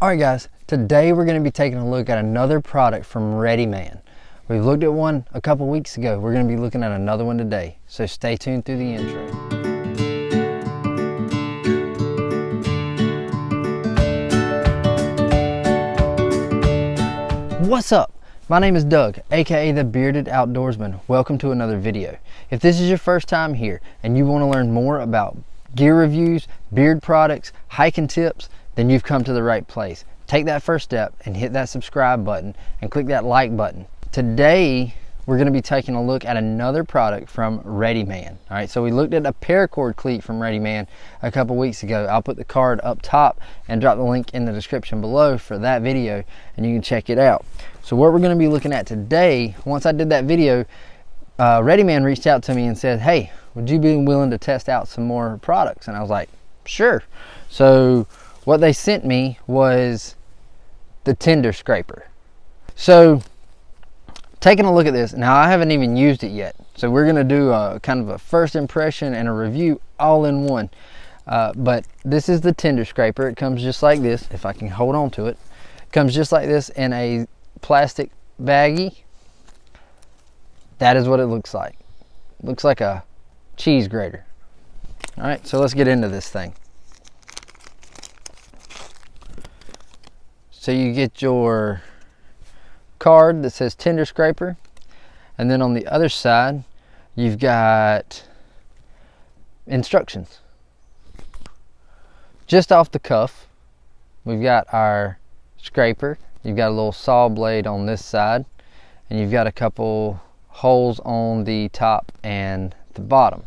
Alright guys, today we're going to be taking a look at another product from Readyman. We looked at one a couple weeks ago. We're going to be looking at another one today. So stay tuned through the intro. What's up? My name is Doug, aka the Bearded Outdoorsman. Welcome to another video. If this is your first time here and you want to learn more about gear reviews, beard products, hiking tips, then you've come to the right place. Take that first step and hit that subscribe button and click that like button. Today, we're going to be taking a look at another product from Readyman. All right, so we looked at a paracord cleat from Readyman a couple weeks ago. I'll put the card up top and drop the link in the description below for that video, and you can check it out. So what we're going to be looking at today, once I did that video, Readyman reached out to me and said, hey, would you be willing to test out some more products? And I was like, sure. So what they sent me was the Tinder scraper. So taking a look at this, now I haven't even used it yet. So we're gonna do a kind of a first impression and a review all in one. But this is the Tinder scraper. It comes just like this, if I can hold on to it. It comes just like this in a plastic baggie. That is what it looks like. It looks like a cheese grater. All right, so let's get into this thing. So you get your card that says Tinder scraper, and then on the other side you've got instructions. Just off the cuff, we've got our scraper. You've got a little saw blade on this side, and you've got a couple holes on the top and the bottom.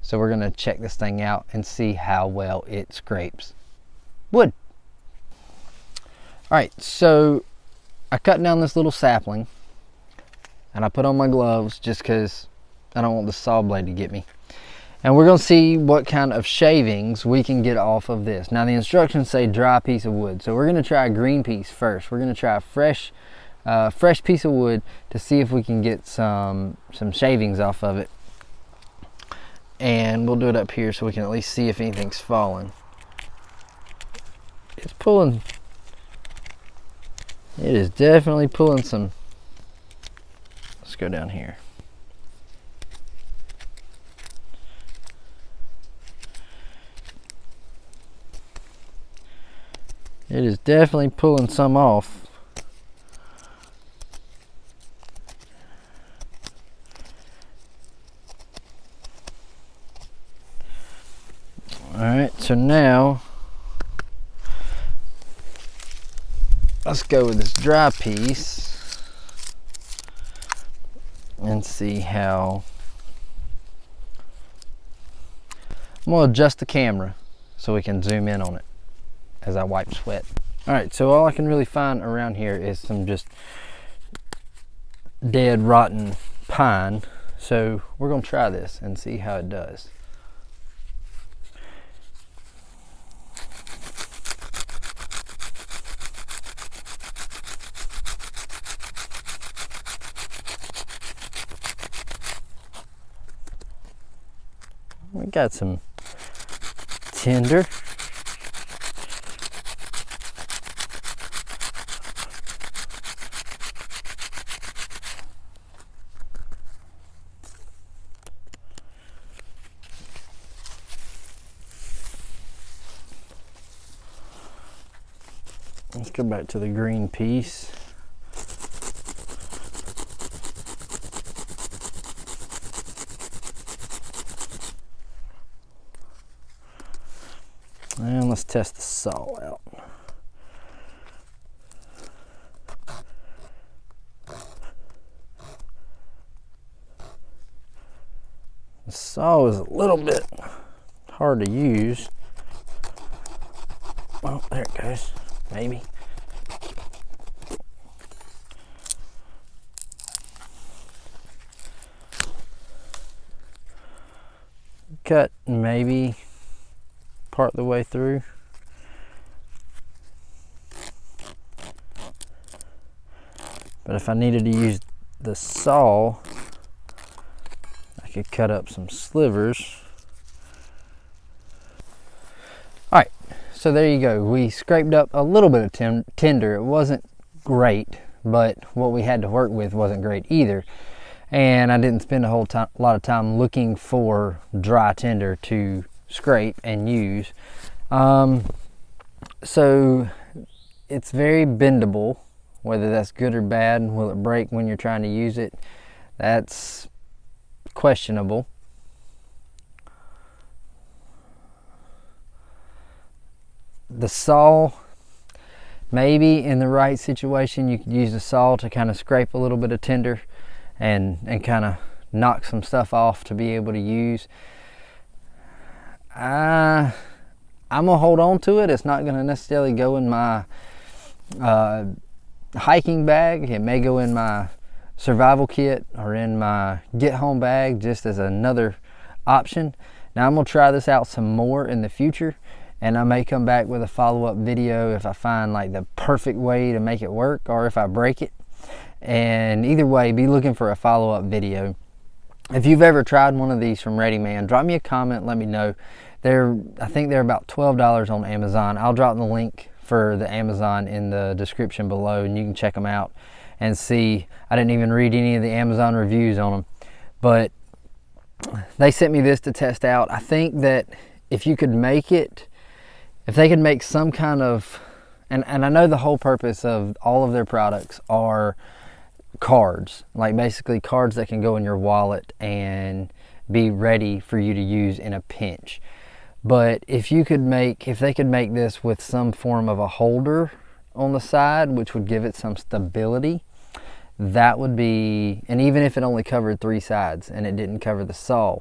So we're going to check this thing out and see how well it scrapes wood. Alright, so I cut down this little sapling and I put on my gloves just because I don't want the saw blade to get me. And we're going to see what kind of shavings we can get off of this. Now the instructions say dry piece of wood, so we're going to try a green piece first. We're going to try a fresh piece of wood to see if we can get some shavings off of it. And we'll do it up here so we can at least see if anything's falling. It's pulling. It is definitely pulling some. Let's go down here. It is definitely pulling some off. Alright, so now let's go with this dry piece and see how. I'm going to adjust the camera so we can zoom in on it as I wipe sweat. Alright, so all I can really find around here is some just dead rotten pine. So we're going to try this and see how it does. We got some tinder. Let's go back to the green piece. And let's test the saw out. The saw is a little bit hard to use. Oh, there it goes. Maybe. Cut maybe part the way through. But if I needed to use the saw, I could cut up some slivers. so there you go. We scraped up a little bit of tinder. It wasn't great, but what we had to work with wasn't great either. And I didn't spend a lot of time looking for dry tinder to scrape and use. So it's very bendable. Whether that's good or bad, will it break when you're trying to use it? That's questionable. The saw, maybe in the right situation you could use the saw to kind of scrape a little bit of tinder and kind of knock some stuff off to be able to use. I'm gonna hold on to it. It's not gonna necessarily go in my hiking bag. It may go in my survival kit or in my get home bag just as another option. Now I'm gonna try this out some more in the future, and I may come back with a follow-up video if I find like the perfect way to make it work or if I break it. And either way, be looking for a follow-up video. If you've ever tried one of these from Readyman, drop me a comment, let me know. I think they're about $12 on Amazon. I'll drop the link for the Amazon in the description below, and you can check them out and see. I didn't even read any of the Amazon reviews on them, but they sent me this to test out. I think that if you could make it, if they could make some kind of, and I know the whole purpose of all of their products are cards, like basically cards that can go in your wallet and be ready for you to use in a pinch. But if they could make this with some form of a holder on the side, which would give it some stability, that would be, and even if it only covered 3 sides and it didn't cover the saw,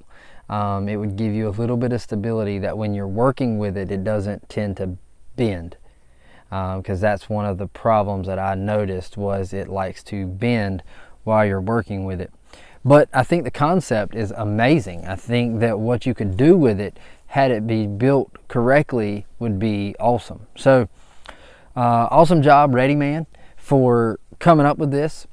it would give you a little bit of stability that when you're working with it, it doesn't tend to bend. Because that's one of the problems that I noticed, was it likes to bend while you're working with it. But I think the concept is amazing. I think that what you could do with it, had it be built correctly, would be awesome. So awesome job, Readyman, for coming up with this.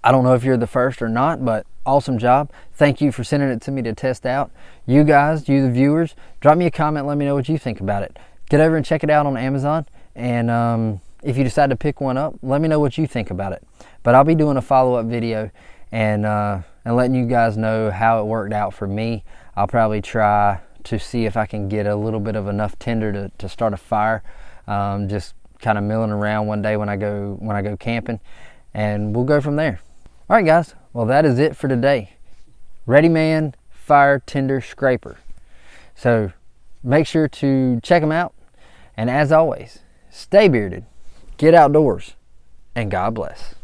I don't know if you're the first or not, but awesome job. Thank you for sending it to me to test out. You guys, you the viewers, drop me a comment, let me know what you think about it. Get over and check it out on Amazon, and if you decide to pick one up, let me know what you think about it. But I'll be doing a follow-up video and letting you guys know how it worked out for me. I'll probably try to see if I can get a little bit of enough tinder to start a fire, just kind of milling around one day when I go camping, and we'll go from there. All right, guys, well, that is it for today. Readyman Fire Tinder Scraper. So make sure to check them out, and as always, stay bearded, get outdoors, and God bless.